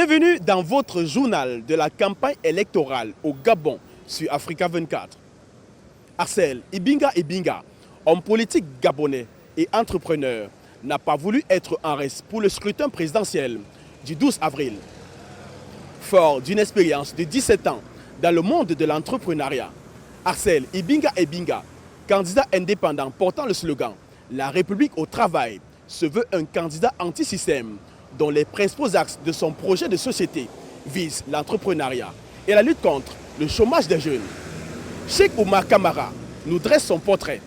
Bienvenue dans votre journal de la campagne électorale au Gabon sur Africa 24. Axel Ibinga, homme politique gabonais et entrepreneur, n'a pas voulu être en reste pour le scrutin présidentiel du 12 avril. Fort d'une expérience de 17 ans dans le monde de l'entrepreneuriat, Axel Ibinga, candidat indépendant portant le slogan « La République au travail », se veut un candidat anti-système dont les principaux axes de son projet de société visent l'entrepreneuriat et la lutte contre le chômage des jeunes. Cheikh Oumar Kamara nous dresse son portrait.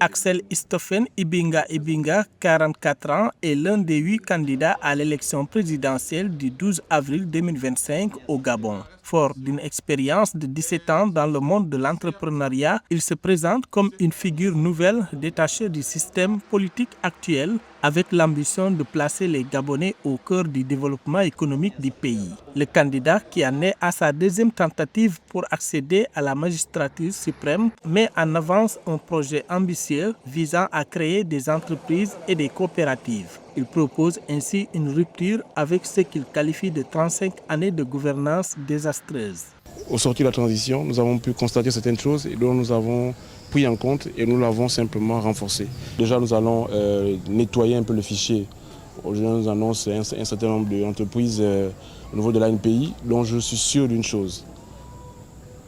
Axel Stephen Ibinga, 44 ans, est l'un des 8 candidats à l'élection présidentielle du 12 avril 2025 au Gabon. Fort d'une expérience de 17 ans dans le monde de l'entrepreneuriat, il se présente comme une figure nouvelle détachée du système politique actuel avec l'ambition de placer les Gabonais au cœur du développement économique du pays. Le candidat qui en est à sa deuxième tentative pour accéder à la magistrature suprême met en avance un projet ambitieux visant à créer des entreprises et des coopératives. Il propose ainsi une rupture avec ce qu'il qualifie de 35 années de gouvernance désastreuse. Au sortir de la transition, nous avons pu constater certaines choses et dont nous avons pris en compte et nous l'avons simplement renforcé. Déjà, nous allons nettoyer un peu le fichier. Aujourd'hui, nous annonce un certain nombre d'entreprises au niveau de l'ANPI dont je suis sûr d'une chose.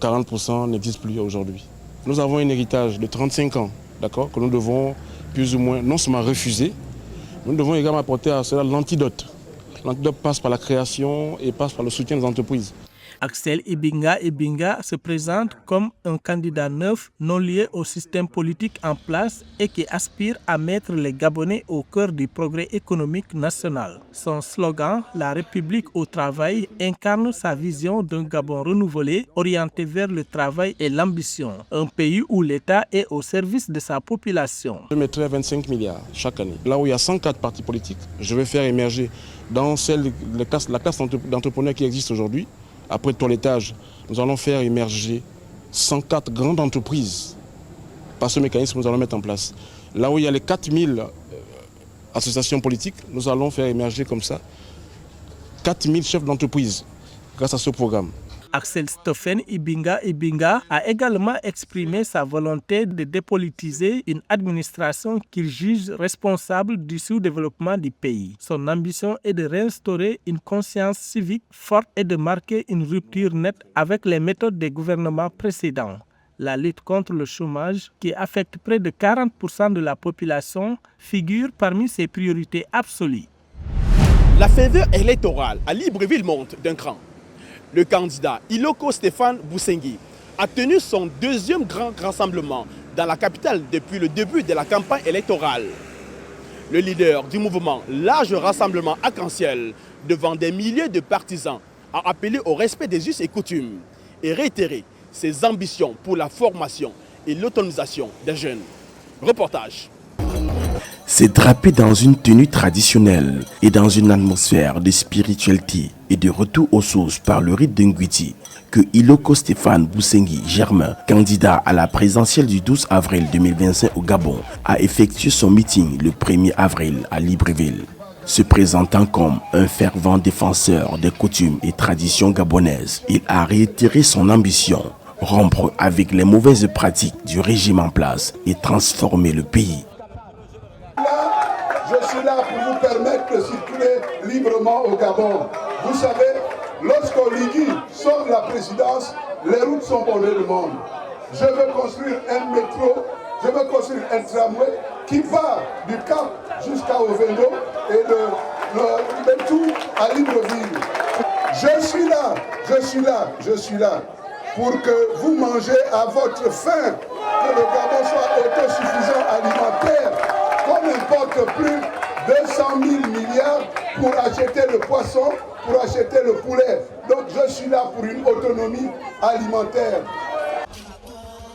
40% n'existent plus aujourd'hui. Nous avons un héritage de 35 ans, d'accord, que nous devons plus ou moins non seulement refuser, nous devons également apporter à cela l'antidote. L'antidote passe par la création et passe par le soutien des entreprises. Axel Ibinga se présente comme un candidat neuf non lié au système politique en place et qui aspire à mettre les Gabonais au cœur du progrès économique national. Son slogan « La République au travail » incarne sa vision d'un Gabon renouvelé, orienté vers le travail et l'ambition. Un pays où l'État est au service de sa population. Je mettrai 25 milliards chaque année. Là où il y a 104 partis politiques, je vais faire émerger dans la classe d'entrepreneurs qui existe aujourd'hui. Après toilettage, nous allons faire émerger 104 grandes entreprises. Par ce mécanisme, nous allons mettre en place. Là où il y a les 4000 associations politiques, nous allons faire émerger comme ça 4000 chefs d'entreprise grâce à ce programme. Axel Stephen Ibinga a également exprimé sa volonté de dépolitiser une administration qu'il juge responsable du sous-développement du pays. Son ambition est de réinstaurer une conscience civique forte et de marquer une rupture nette avec les méthodes des gouvernements précédents. La lutte contre le chômage, qui affecte près de 40% de la population, figure parmi ses priorités absolues. La ferveur électorale à Libreville monte d'un cran. Le candidat Iloko Stéphane Bousengi a tenu son deuxième grand rassemblement dans la capitale depuis le début de la campagne électorale. Le leader du mouvement Large Rassemblement Arc-en-Ciel devant des milliers de partisans a appelé au respect des us et coutumes et réitéré ses ambitions pour la formation et l'autonomisation des jeunes. Reportage. C'est drapé dans une tenue traditionnelle et dans une atmosphère de spiritualité et de retour aux sources par le rite d'Ngwiti que Iloko Stéphane Bousengi Germain, candidat à la présidentielle du 12 avril 2025 au Gabon, a effectué son meeting le 1er avril à Libreville. Se présentant comme un fervent défenseur des coutumes et traditions gabonaises, il a réitéré son ambition, rompre avec les mauvaises pratiques du régime en place et transformer le pays. Je suis là pour vous permettre de circuler librement au Gabon. Vous savez, lorsqu'Oligui sort de la présidence, les routes sont bondées de monde. Je veux construire un métro, je veux construire un tramway qui va du Cap jusqu'à Ovendo et de tout à Libreville. Je suis là pour que vous mangez à votre faim, que le Gabon soit autosuffisant alimentaire. Qu'on n'importe plus 200 000 milliards pour acheter le poisson, pour acheter le poulet. Donc je suis là pour une autonomie alimentaire.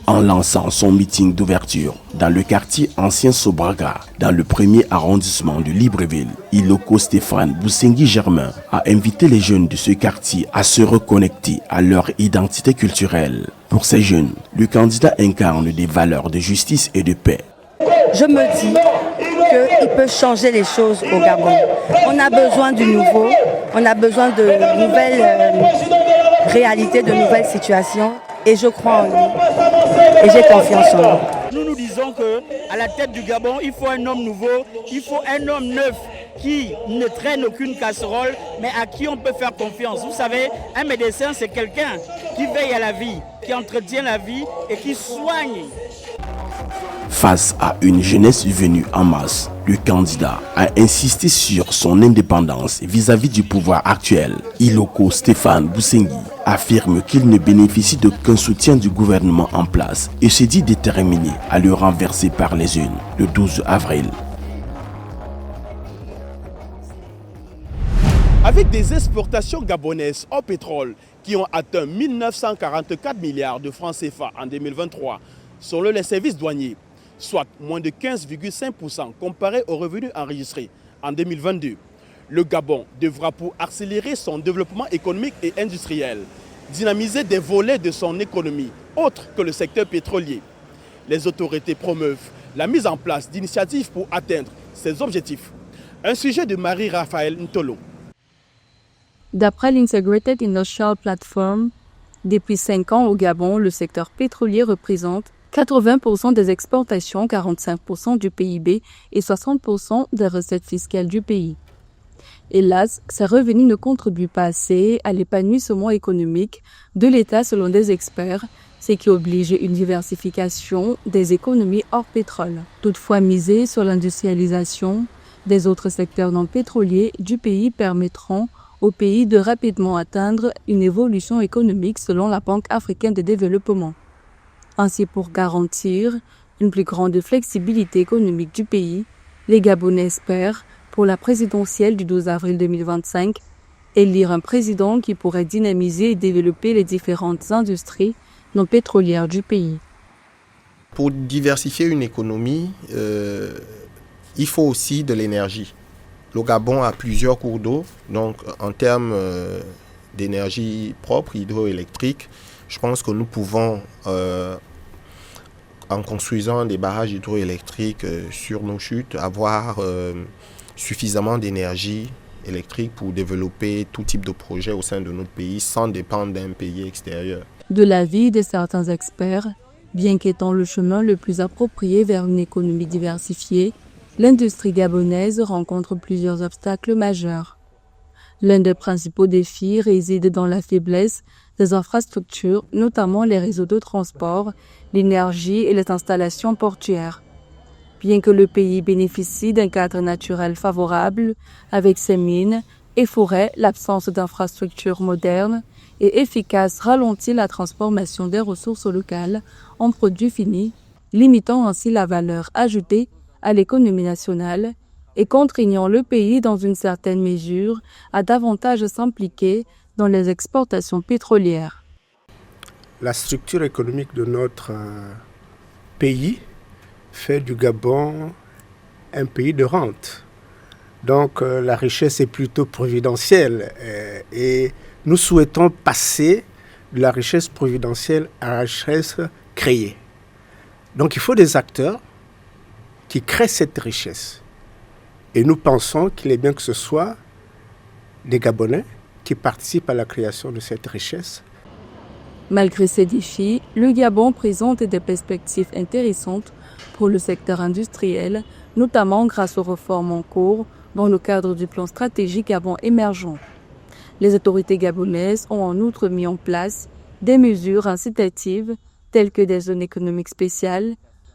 En lançant son meeting d'ouverture dans le quartier ancien Sobraga, dans le 1er arrondissement de Libreville, Iloko Stéphane Bousengi Germain a invité les jeunes de ce quartier à se reconnecter à leur identité culturelle. Pour ces jeunes, le candidat incarne des valeurs de justice et de paix. Je me dis qu'il peut changer les choses au Gabon. On a besoin du nouveau, On a besoin de nouvelles réalités, de nouvelles situations. Et je crois en nous. Et j'ai confiance en nous. Nous disons qu'à la tête du Gabon, il faut un homme nouveau, il faut un homme neuf qui ne traîne aucune casserole, mais à qui on peut faire confiance. Vous savez, un médecin, c'est quelqu'un qui veille à la vie, qui entretient la vie et qui soigne. Face à une jeunesse venue en masse, le candidat a insisté sur son indépendance vis-à-vis du pouvoir actuel. Iloko Stéphane Bousengi affirme qu'il ne bénéficie d'aucun soutien du gouvernement en place et se dit déterminé à le renverser par les urnes le 12 avril. Avec des exportations gabonaises au pétrole qui ont atteint 1944 milliards de francs CFA en 2023, selon les services douaniers, soit moins de 15,5% comparé aux revenus enregistrés en 2022. Le Gabon devra, pour accélérer son développement économique et industriel, dynamiser des volets de son économie autres que le secteur pétrolier. Les autorités promeuvent la mise en place d'initiatives pour atteindre ces objectifs. Un sujet de Marie-Raphaël Ntolo. D'après l'Integrated Industrial Platform, depuis 5 ans au Gabon, le secteur pétrolier représente 80% des exportations, 45% du PIB et 60% des recettes fiscales du pays. Hélas, ces revenus ne contribuent pas assez à l'épanouissement économique de l'État selon des experts, ce qui oblige une diversification des économies hors pétrole. Toutefois, miser sur l'industrialisation des autres secteurs non pétroliers du pays permettront au pays de rapidement atteindre une évolution économique selon la Banque africaine de développement. Ainsi, pour garantir une plus grande flexibilité économique du pays, les Gabonais espèrent, pour la présidentielle du 12 avril 2025, élire un président qui pourrait dynamiser et développer les différentes industries non pétrolières du pays. Pour diversifier une économie, il faut aussi de l'énergie. Le Gabon a plusieurs cours d'eau, donc en termes d'énergie propre, hydroélectrique, je pense que nous pouvons, en construisant des barrages hydroélectriques sur nos chutes, avoir suffisamment d'énergie électrique pour développer tout type de projet au sein de notre pays sans dépendre d'un pays extérieur. De l'avis de certains experts, bien qu'étant le chemin le plus approprié vers une économie diversifiée, l'industrie gabonaise rencontre plusieurs obstacles majeurs. L'un des principaux défis réside dans la faiblesse des infrastructures, notamment les réseaux de transport, l'énergie et les installations portuaires. Bien que le pays bénéficie d'un cadre naturel favorable, avec ses mines et forêts, l'absence d'infrastructures modernes et efficaces ralentit la transformation des ressources locales en produits finis, limitant ainsi la valeur ajoutée à l'économie nationale et contraignant le pays dans une certaine mesure à davantage s'impliquer dans les exportations pétrolières. La structure économique de notre pays fait du Gabon un pays de rente. Donc la richesse est plutôt providentielle et nous souhaitons passer de la richesse providentielle à la richesse créée. Donc il faut des acteurs qui créent cette richesse. Et nous pensons qu'il est bien que ce soit des Gabonais qui participent à la création de cette richesse. Malgré ces défis, le Gabon présente des perspectives intéressantes pour le secteur industriel, notamment grâce aux réformes en cours dans le cadre du plan stratégique Gabon émergent. Les autorités gabonaises ont en outre mis en place des mesures incitatives telles que des zones économiques spéciales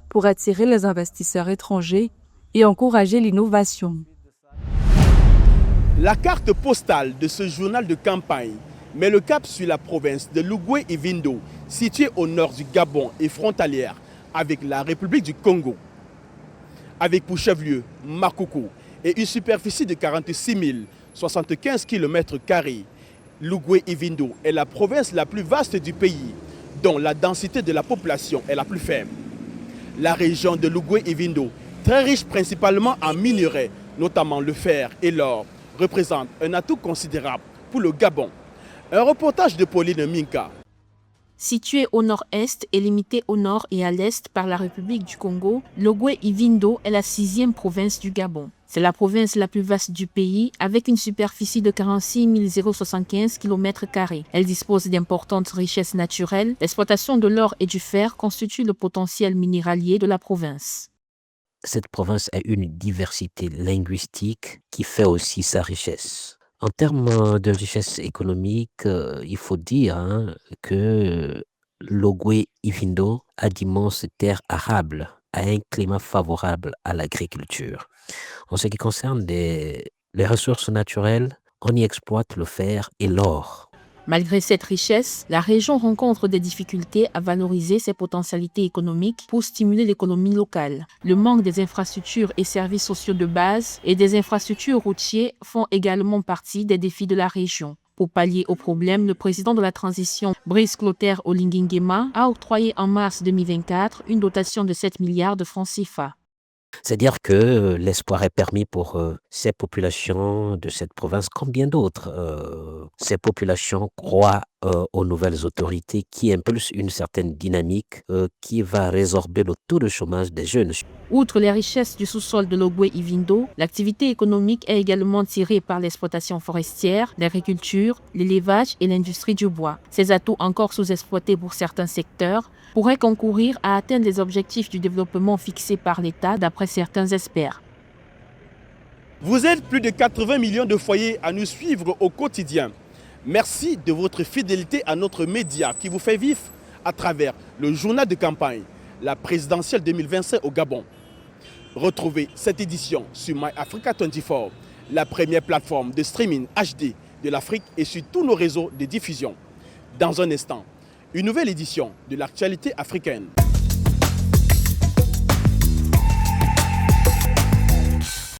pour attirer les investisseurs étrangers et encourager l'innovation. La carte postale de ce journal de campagne met le cap sur la province de l'Ougoué-Ivindo, située au nord du Gabon et frontalière avec la République du Congo. Avec pour chef-lieu Makoko et une superficie de 46 075 km², l'Ougoué-Ivindo est la province la plus vaste du pays, dont la densité de la population est la plus faible. La région de l'Ougoué-Ivindo, très riche principalement en minerais, notamment le fer et l'or, représente un atout considérable pour le Gabon. Un reportage de Pauline Minka. Situé au nord-est et limité au nord et à l'est par la République du Congo, Logoué-Ivindo est la 6e province du Gabon. C'est la province la plus vaste du pays, avec une superficie de 46 075 km². Elle dispose d'importantes richesses naturelles. L'exploitation de l'or et du fer constitue le potentiel minéralier de la province. Cette province a une diversité linguistique qui fait aussi sa richesse. En termes de richesse économique, il faut dire que Logoué-Ivindo a d'immenses terres arables, a un climat favorable à l'agriculture. En ce qui concerne les ressources naturelles, on y exploite le fer et l'or. Malgré cette richesse, la région rencontre des difficultés à valoriser ses potentialités économiques pour stimuler l'économie locale. Le manque des infrastructures et services sociaux de base et des infrastructures routières font également partie des défis de la région. Pour pallier au problème, le président de la transition, Brice Clotaire Olinguy Nguema, a octroyé en mars 2024 une dotation de 7 milliards de francs CFA. C'est-à-dire que l'espoir est permis pour ces populations de cette province comme bien d'autres. Ces populations croient aux nouvelles autorités qui impulsent une certaine dynamique qui va résorber le taux de chômage des jeunes. Outre les richesses du sous-sol de Logoué-Ivindo, l'activité économique est également tirée par l'exploitation forestière, l'agriculture, l'élevage et l'industrie du bois. Ces atouts encore sous-exploités pour certains secteurs pourraient concourir à atteindre les objectifs du développement fixés par l'État d'après certains experts. Vous êtes plus de 80 millions de foyers à nous suivre au quotidien. Merci de votre fidélité à notre média qui vous fait vivre à travers le journal de campagne, la présidentielle 2025 au Gabon. Retrouvez cette édition sur MyAfrica24, la première plateforme de streaming HD de l'Afrique et sur tous nos réseaux de diffusion. Dans un instant, une nouvelle édition de l'actualité africaine.